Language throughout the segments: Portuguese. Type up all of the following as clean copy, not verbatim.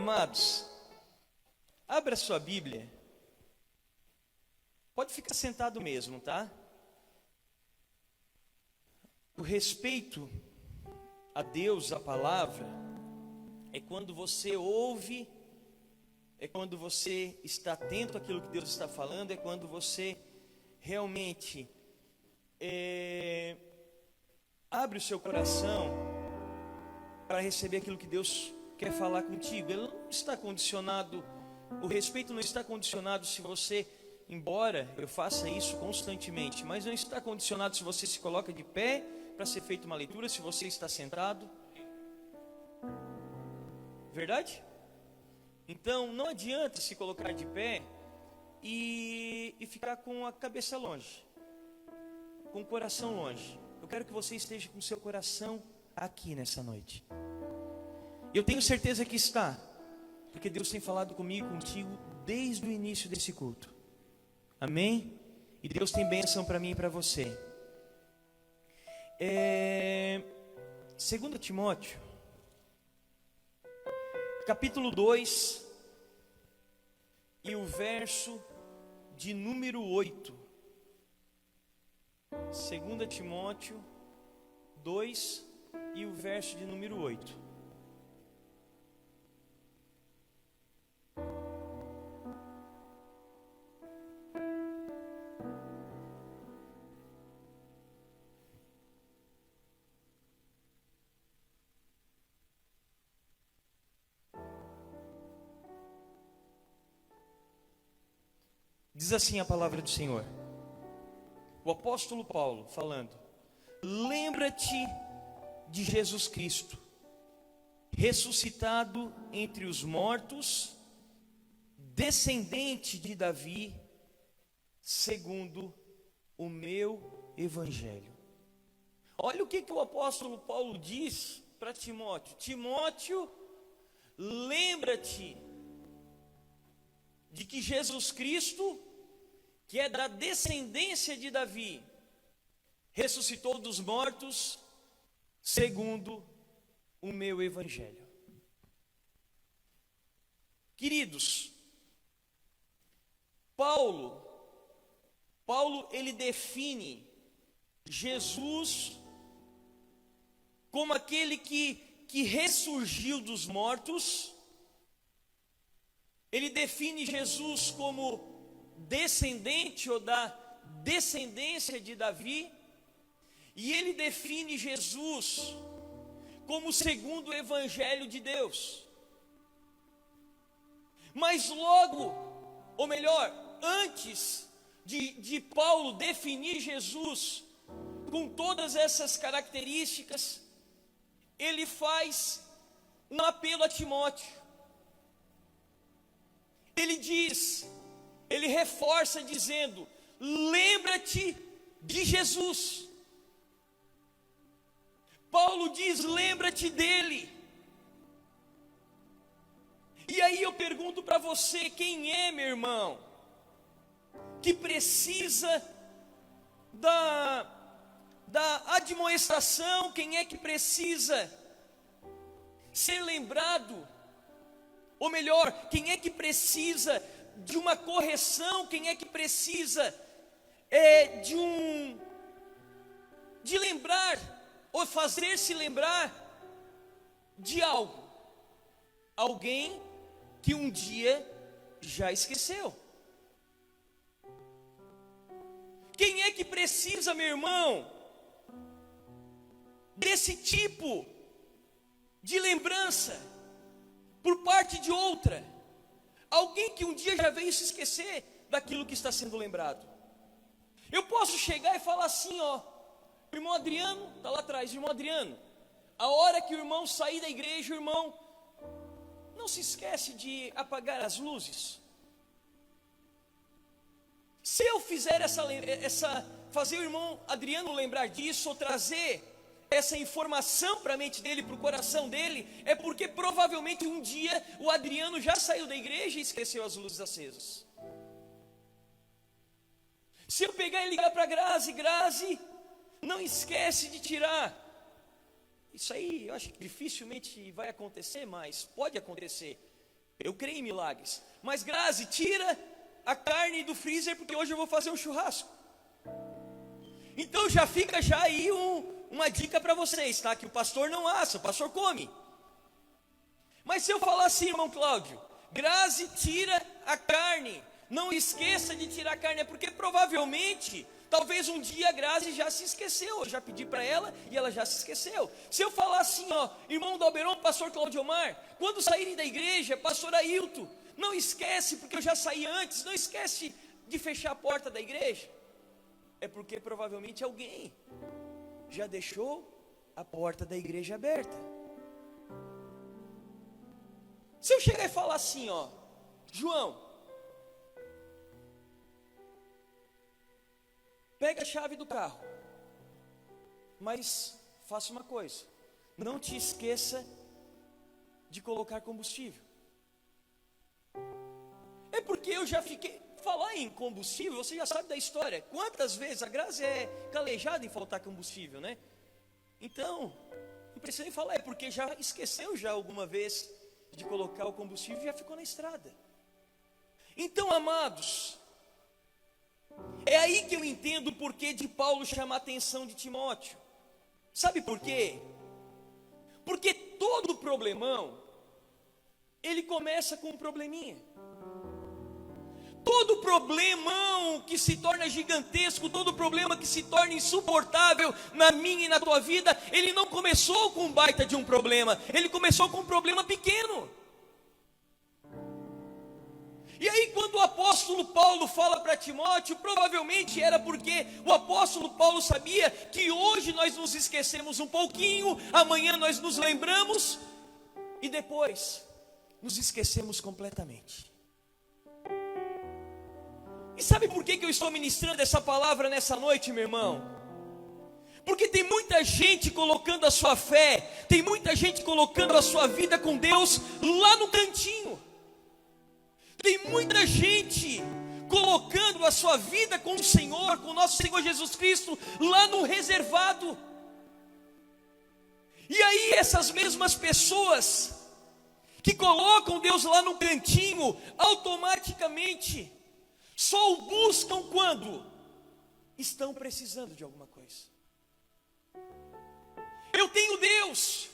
Amados, abra sua Bíblia. Pode ficar sentado mesmo, tá? O respeito a Deus, a palavra, é quando você ouve, é quando você está atento àquilo que Deus está falando, é quando você realmente abre o seu coração para receber aquilo que Deus quer falar contigo. Ele não está condicionado, o respeito não está condicionado se você, embora eu faça isso constantemente, mas não está condicionado se você se coloca de pé para ser feita uma leitura, se você está sentado. Verdade? Então não adianta se colocar de pé e ficar com a cabeça longe, com o coração longe. Eu quero que você esteja com o seu coração aqui nessa noite. Eu tenho certeza que está, porque Deus tem falado comigo e contigo desde o início desse culto. Amém? E Deus tem bênção para mim e para você. 2 Timóteo, capítulo 2, e o verso de número 8. 2 Timóteo 2 e o verso de número 8. Diz assim a palavra do Senhor. O apóstolo Paulo falando: lembra-te de Jesus Cristo, ressuscitado entre os mortos, descendente de Davi, segundo o meu evangelho. Olha o que o apóstolo Paulo diz para Timóteo: Timóteo, lembra-te de que Jesus Cristo, que é da descendência de Davi, ressuscitou dos mortos, segundo o meu evangelho. Queridos, Paulo ele define Jesus como aquele que ressurgiu dos mortos. Ele define Jesus como descendente ou da descendência de Davi, e ele define Jesus como segundo o evangelho de Deus. Mas logo, ou melhor, antes de Paulo definir Jesus com todas essas características, ele faz um apelo a Timóteo. Ele reforça dizendo: lembra-te de Jesus. Paulo diz: lembra-te dele. E aí eu pergunto para você: quem é, meu irmão, que precisa da admoestação? Quem é que precisa ser lembrado? Ou melhor, quem é que precisa de uma correção? Quem é que precisa de lembrar, ou fazer-se lembrar de algo? Alguém que um dia já esqueceu. Quem é que precisa, meu irmão, desse tipo de lembrança por parte de outra? Alguém que um dia já veio se esquecer daquilo que está sendo lembrado. Eu posso chegar e falar assim, ó: o irmão Adriano, está lá atrás, irmão Adriano, a hora que o irmão sair da igreja, o irmão não se esquece de apagar as luzes. Se eu fizer fazer o irmão Adriano lembrar disso, ou trazer essa informação para a mente dele, para o coração dele, é porque provavelmente um dia o Adriano já saiu da igreja e esqueceu as luzes acesas. Se eu pegar e ligar para Grazi, não esquece de tirar. Isso aí eu acho que dificilmente vai acontecer, mas pode acontecer. Eu creio em milagres. Mas Grazi, tira a carne do freezer, porque hoje eu vou fazer um churrasco. Então já fica já aí uma dica para vocês, tá? Que o pastor não assa, o pastor come. Mas se eu falar assim, irmão Cláudio, Grazi, tira a carne, não esqueça de tirar a carne, é porque provavelmente, talvez um dia a Grazi já se esqueceu, eu já pedi para ela e ela já se esqueceu. Se eu falar assim, ó, irmão Dalberon, pastor Cláudio Omar, quando saírem da igreja, pastor Ailton, não esquece, porque eu já saí antes, não esquece de fechar a porta da igreja. É porque provavelmente alguém já deixou a porta da igreja aberta. Se eu chegar e falar assim, ó, João, pega a chave do carro, mas faça uma coisa, não te esqueça de colocar combustível. É porque eu já fiquei, falar em combustível, você já sabe da história, quantas vezes a Grazi é calejada em faltar combustível, né? Então, não precisa nem falar, é porque já esqueceu já alguma vez de colocar o combustível e já ficou na estrada. Então, amados, é aí que eu entendo o porquê de Paulo chamar a atenção de Timóteo. Sabe por quê? Porque todo problemão, ele começa com um probleminha. Todo problemão que se torna gigantesco, todo problema que se torna insuportável na minha e na tua vida, ele não começou com um baita de um problema, ele começou com um problema pequeno. E aí quando o apóstolo Paulo fala para Timóteo, provavelmente era porque o apóstolo Paulo sabia que hoje nós nos esquecemos um pouquinho, amanhã nós nos lembramos, e depois nos esquecemos completamente. E sabe por que eu estou ministrando essa palavra nessa noite, meu irmão? Porque tem muita gente colocando a sua fé, tem muita gente colocando a sua vida com Deus lá no cantinho. Tem muita gente colocando a sua vida com o Senhor, com o nosso Senhor Jesus Cristo, lá no reservado. E aí essas mesmas pessoas que colocam Deus lá no cantinho, automaticamente só o buscam quando estão precisando de alguma coisa. Eu tenho Deus,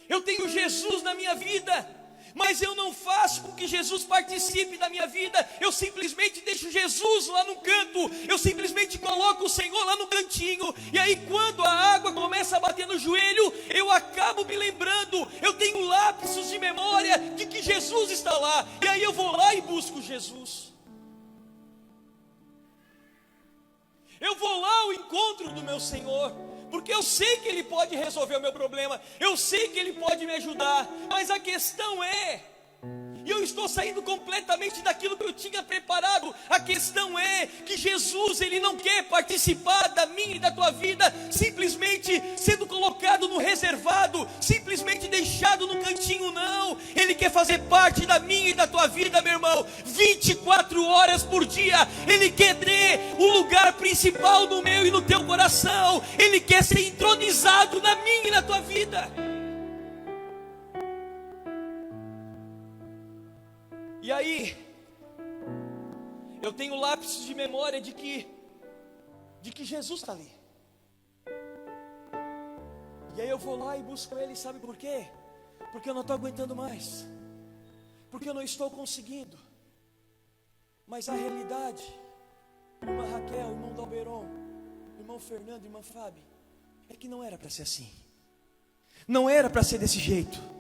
eu tenho Jesus na minha vida, mas eu não faço com que Jesus participe da minha vida. Eu simplesmente deixo Jesus lá no canto, eu simplesmente coloco o Senhor lá no cantinho. E aí quando a água começa a bater no joelho, eu acabo me lembrando, eu tenho lapsos de memória de que Jesus está lá. E aí eu vou lá e busco Jesus. Eu vou lá ao encontro do meu Senhor, porque eu sei que Ele pode resolver o meu problema, eu sei que Ele pode me ajudar, mas a questão é, e eu estou saindo completamente daquilo que eu tinha preparado, a questão é que Jesus, Ele não quer participar da minha e da tua vida, simplesmente sendo colocado no reservado, simplesmente deixado no cantinho, não. Ele quer fazer parte da minha e da tua vida, meu irmão, 24 horas por dia. Ele quer ter o lugar principal no meu e no teu coração. Ele quer ser entronizado na minha e na tua vida. E aí, eu tenho lapsos de memória de que Jesus está ali. E aí eu vou lá e busco Ele, sabe por quê? Porque eu não estou aguentando mais, porque eu não estou conseguindo. Mas a realidade, irmã Raquel, irmão Dalberon, irmão Fernando, irmã Fábio, é que não era para ser assim. Não era para ser desse jeito.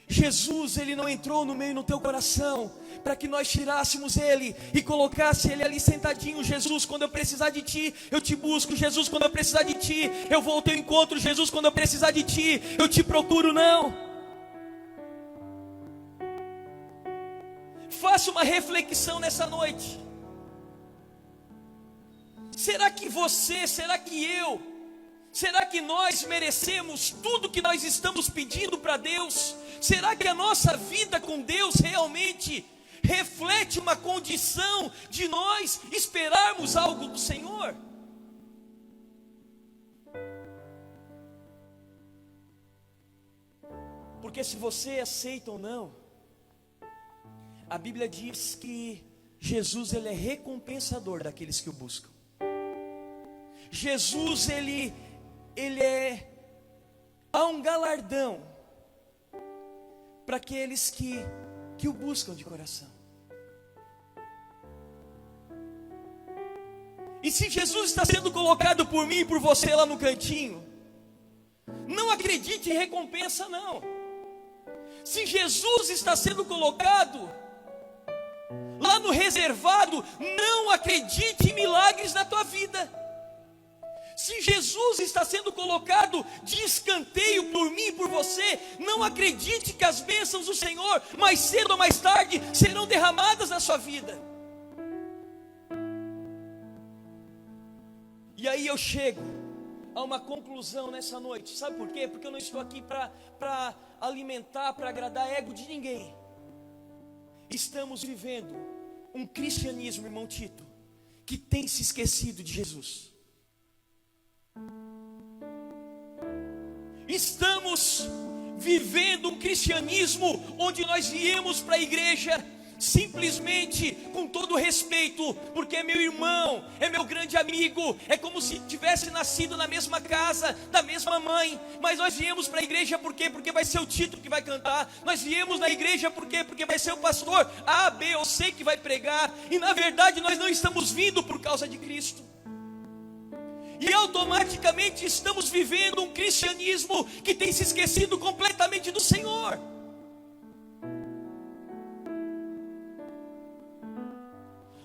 Jesus, Ele não entrou no meio e no teu coração para que nós tirássemos Ele e colocasse Ele ali sentadinho. Jesus, quando eu precisar de Ti, eu te busco. Jesus, quando eu precisar de Ti, eu vou ao teu encontro. Jesus, quando eu precisar de Ti, eu te procuro. Não. Faça uma reflexão nessa noite. Será que você, será que eu, será que nós merecemos tudo que nós estamos pedindo para Deus? Será que a nossa vida com Deus realmente reflete uma condição de nós esperarmos algo do Senhor? Porque se você aceita ou não, A Bíblia diz que Jesus, ele é recompensador daqueles que o buscam. Jesus, há um galardão para aqueles que o buscam de coração. E se Jesus está sendo colocado por mim e por você lá no cantinho, não acredite em recompensa não. Se Jesus está sendo colocado lá no reservado, não acredite em milagres na tua vida. Se Jesus está sendo colocado de escanteio por mim e por você, não acredite que as bênçãos do Senhor, mais cedo ou mais tarde, serão derramadas na sua vida. E aí eu chego a uma conclusão nessa noite. Sabe por quê? Porque eu não estou aqui para alimentar, para agradar ego de ninguém. Estamos vivendo um cristianismo, irmão Tito, que tem se esquecido de Jesus. Estamos vivendo um cristianismo onde nós viemos para a igreja simplesmente com todo respeito, porque é meu irmão, é meu grande amigo, é como se tivesse nascido na mesma casa, da mesma mãe. Mas nós viemos para a igreja por quê? Porque vai ser o Tito que vai cantar. Nós viemos na igreja por quê? Porque vai ser o pastor A, B ou C que vai pregar. E na verdade nós não estamos vindo por causa de Cristo. E automaticamente estamos vivendo um cristianismo que tem se esquecido completamente do Senhor.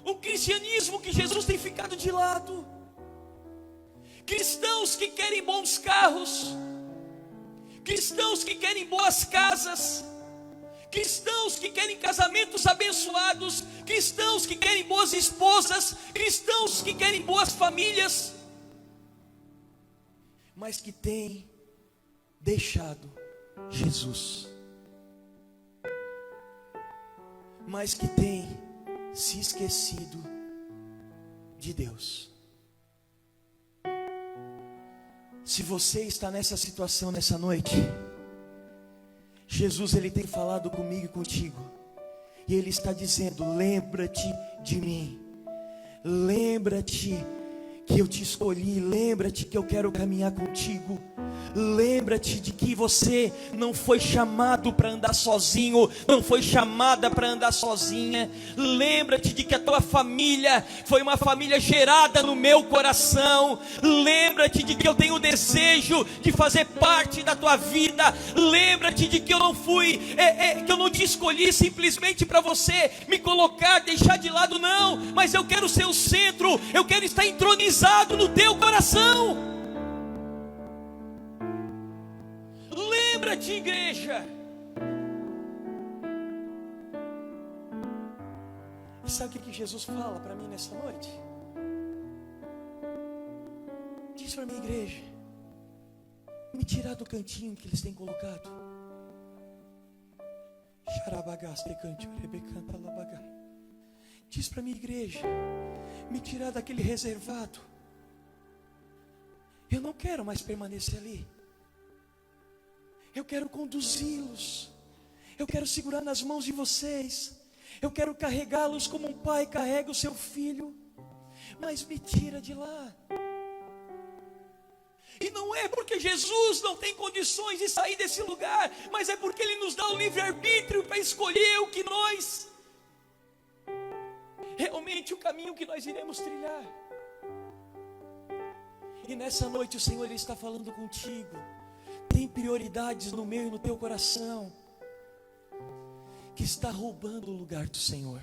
Um cristianismo que Jesus tem ficado de lado. Cristãos que querem bons carros, cristãos que querem boas casas, cristãos que querem casamentos abençoados, cristãos que querem boas esposas, cristãos que querem boas famílias, mas que têm deixado Jesus, mas que têm se esquecido de Deus. Se você está nessa situação nessa noite, Jesus, ele tem falado comigo e contigo, e ele está dizendo: lembra-te de mim, lembra-te que eu te escolhi, lembra-te que eu quero caminhar contigo. Lembra-te de que você não foi chamado para andar sozinho, não foi chamada para andar sozinha. Lembra-te de que a tua família foi uma família gerada no meu coração. Lembra-te de que eu tenho o desejo de fazer parte da tua vida. Lembra-te de que eu não que eu não te escolhi simplesmente para você me colocar, deixar de lado, não. Mas eu quero ser o centro, eu quero estar entronizado no teu coração. Lembra-te, igreja. E sabe o que Jesus fala para mim nessa noite? Diz para mim, igreja, me tirar do cantinho que eles têm colocado. Diz para mim, igreja, me tirar daquele reservado. Eu não quero mais permanecer ali. Eu quero conduzi-los. Eu quero segurar nas mãos de vocês. Eu quero carregá-los como um pai carrega o seu filho. Mas me tira de lá. E não é porque Jesus não tem condições de sair desse lugar, mas é porque Ele nos dá o livre-arbítrio para escolher o que nós, realmente o caminho que nós iremos trilhar. E nessa noite o Senhor, Ele está falando contigo. Tem prioridades no meu e no teu coração que está roubando o lugar do Senhor.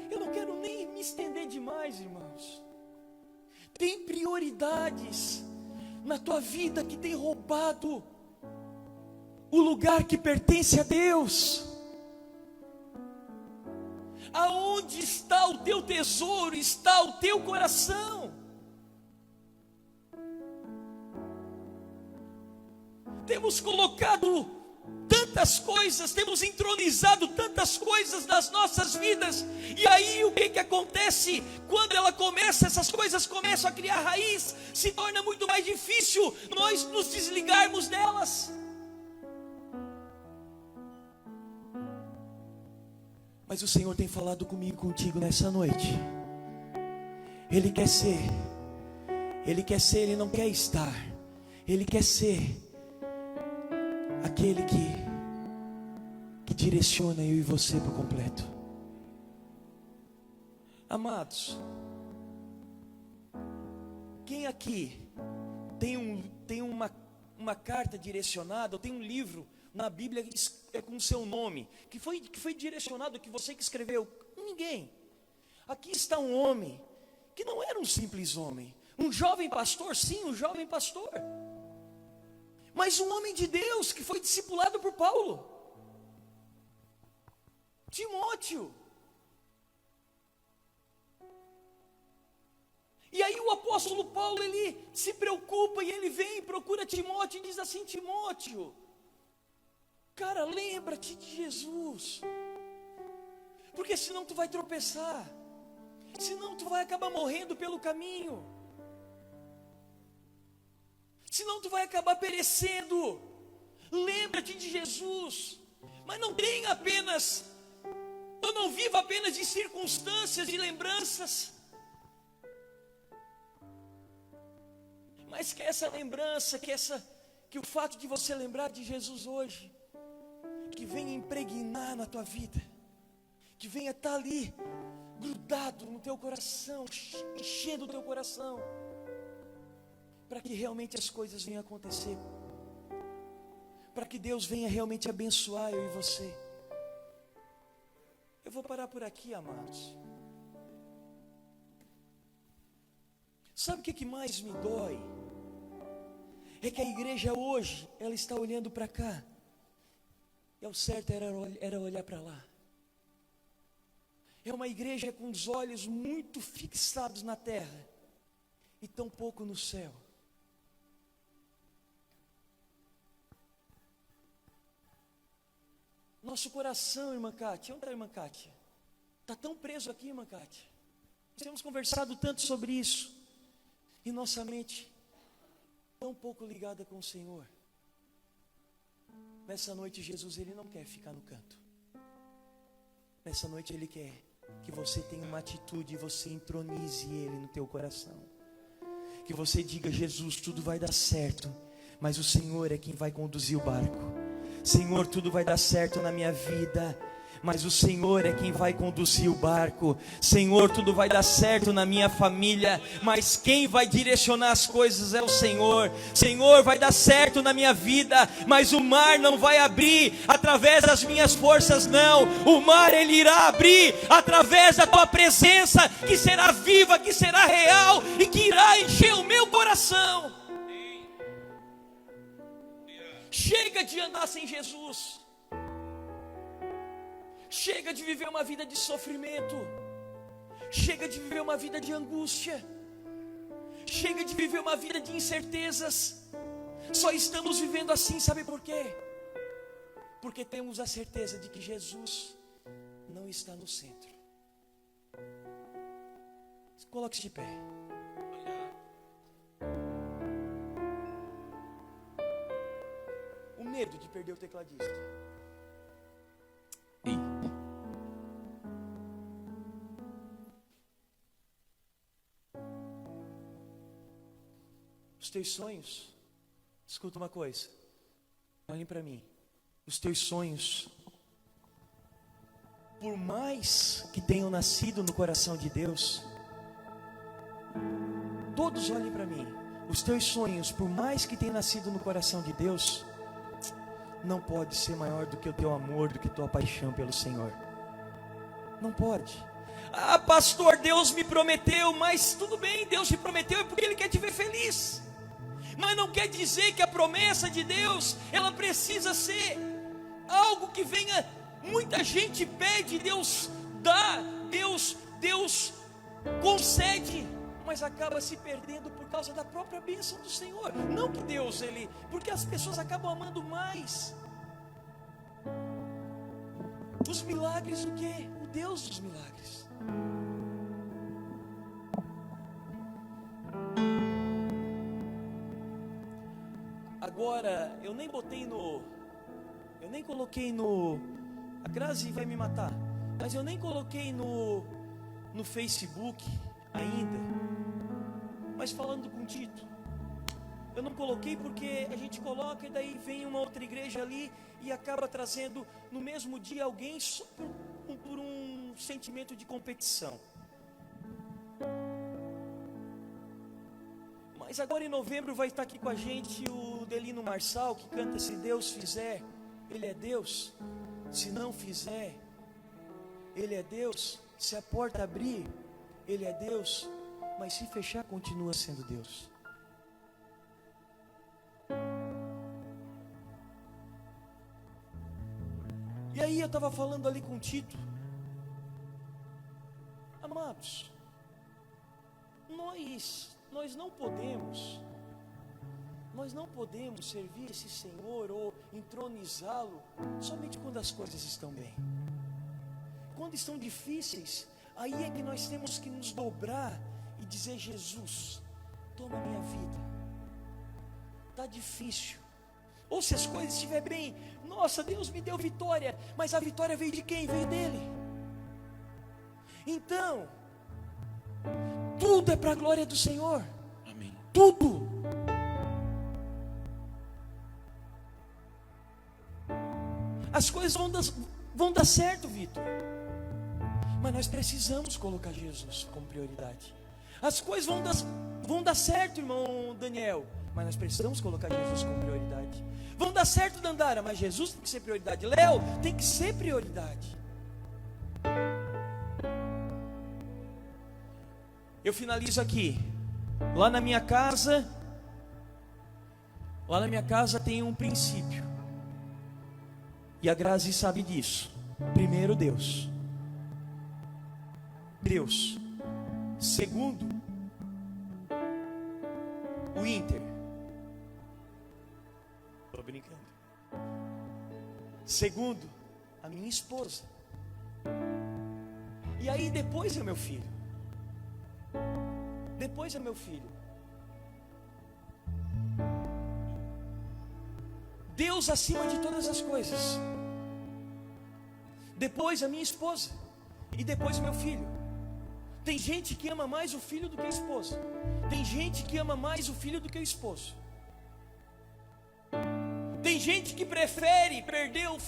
Eu não quero nem me estender demais, irmãos. Tem prioridades na tua vida que tem roubado o lugar que pertence a Deus. Aonde está o teu tesouro, está o teu coração. Temos colocado tantas coisas, temos entronizado tantas coisas nas nossas vidas. E aí o que acontece? Quando essas coisas começam a criar raiz, se torna muito mais difícil nós nos desligarmos delas. Mas o Senhor tem falado comigo, contigo nessa noite. Ele quer ser, Ele não quer estar, Ele quer ser aquele que direciona eu e você por completo. Amados, quem aqui tem uma carta direcionada, ou tem um livro na Bíblia com o seu nome, que foi direcionado, que você que escreveu? Ninguém. Aqui está um homem, que não era um simples homem, um jovem pastor, sim, um jovem pastor, mas um homem de Deus, que foi discipulado por Paulo, Timóteo. E aí o apóstolo Paulo, ele se preocupa, e ele vem e procura Timóteo, e diz assim: Timóteo, cara, lembra-te de Jesus, porque senão tu vai tropeçar, senão tu vai acabar morrendo pelo caminho, senão tu vai acabar perecendo. Lembra-te de Jesus, mas não tenha apenas, eu não vivo apenas de circunstâncias, de lembranças, mas que essa lembrança, que o fato de você lembrar de Jesus hoje, que venha impregnar na tua vida, que venha estar ali, grudado no teu coração, enchendo o teu coração, para que realmente as coisas venham acontecer, para que Deus venha realmente abençoar eu e você. Eu vou parar por aqui, amados. Sabe o que mais me dói? É que a igreja hoje, ela está olhando para cá, e o certo era olhar para lá. É uma igreja com os olhos muito fixados na terra, e tão pouco no céu. Nosso coração, irmã Kátia, onde está a irmã Kátia? Está tão preso aqui, irmã Kátia. Nós temos conversado tanto sobre isso, e nossa mente tão pouco ligada com o Senhor. Nessa noite Jesus, Ele não quer ficar no canto. Nessa noite Ele quer que você tenha uma atitude, e você entronize Ele no teu coração, que você diga: Jesus, tudo vai dar certo, mas o Senhor é quem vai conduzir o barco. Senhor, tudo vai dar certo na minha vida, mas o Senhor é quem vai conduzir o barco. Senhor, tudo vai dar certo na minha família, mas quem vai direcionar as coisas é o Senhor. Senhor, vai dar certo na minha vida, mas o mar não vai abrir através das minhas forças, não. O mar, ele irá abrir através da tua presença, que será viva, que será real, e que irá encher o meu coração. Chega de andar sem Jesus. Chega de viver uma vida de sofrimento. Chega de viver uma vida de angústia. Chega de viver uma vida de incertezas. Só estamos vivendo assim, sabe por quê? Porque temos a certeza de que Jesus não está no centro. Coloque-se de pé. O medo de perder o tecladista. Os teus sonhos, escuta uma coisa, olhem para mim. Os teus sonhos, por mais que tenham nascido no coração de Deus, todos olhem para mim. Os teus sonhos, por mais que tenham nascido no coração de Deus, não pode ser maior do que o teu amor, do que a tua paixão pelo Senhor. Não pode. Ah, pastor, Deus me prometeu. Mas tudo bem, Deus te prometeu, é porque Ele quer te ver feliz. Mas não quer dizer que a promessa de Deus, ela precisa ser algo que venha. Muita gente pede, Deus dá, Deus concede, mas acaba se perdendo por causa da própria bênção do Senhor. Não que Deus, porque as pessoas acabam amando mais os milagres do que o Deus dos milagres. Agora, eu nem coloquei no, a Grazi vai me matar. Mas eu nem coloquei no Facebook ainda. Mas falando com o Tito, eu não coloquei porque a gente coloca e daí vem uma outra igreja ali e acaba trazendo no mesmo dia alguém só por um sentimento de competição. Mas agora em novembro vai estar aqui com a gente o Delino Marçal, que canta Se Deus fizer, Ele é Deus. Se não fizer, Ele é Deus. Se a porta abrir, Ele é Deus. Mas se fechar, continua sendo Deus. E aí eu estava falando ali com o Tito. Amados, nós não podemos servir esse Senhor ou entronizá-lo somente quando as coisas estão bem. Quando estão difíceis, aí é que nós temos que nos dobrar e dizer: Jesus, toma minha vida. Está difícil. Ou se as coisas estiverem bem, nossa, Deus me deu vitória, mas a vitória veio de quem? Veio dele. Então, tudo é para a glória do Senhor. Amém. Tudo. As coisas vão dar certo, Vitor. Mas nós precisamos colocar Jesus como prioridade. As coisas vão dar certo, irmão Daniel. Mas nós precisamos colocar Jesus como prioridade. Vão dar certo, Dandara, mas Jesus tem que ser prioridade. Léo tem que ser prioridade. Eu finalizo aqui. Lá na minha casa tem um princípio. E a Grazi sabe disso. Primeiro, Deus. Segundo, o Inter. Estou brincando. Segundo, a minha esposa. E aí depois é meu filho. Deus acima de todas as coisas. Depois a minha esposa. E depois o meu filho. Tem gente que ama mais o filho do que a esposa. Tem gente que ama mais o filho do que o esposo. Tem gente que prefere perder o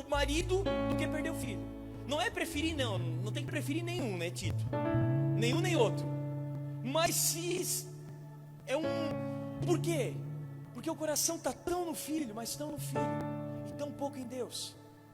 marido do que perder o filho. Não é preferir, não tem que preferir nenhum, né, Tito? Nenhum nem outro. Mas se é por quê? Porque o coração está tão no filho, mas tão no filho, e tão pouco em Deus.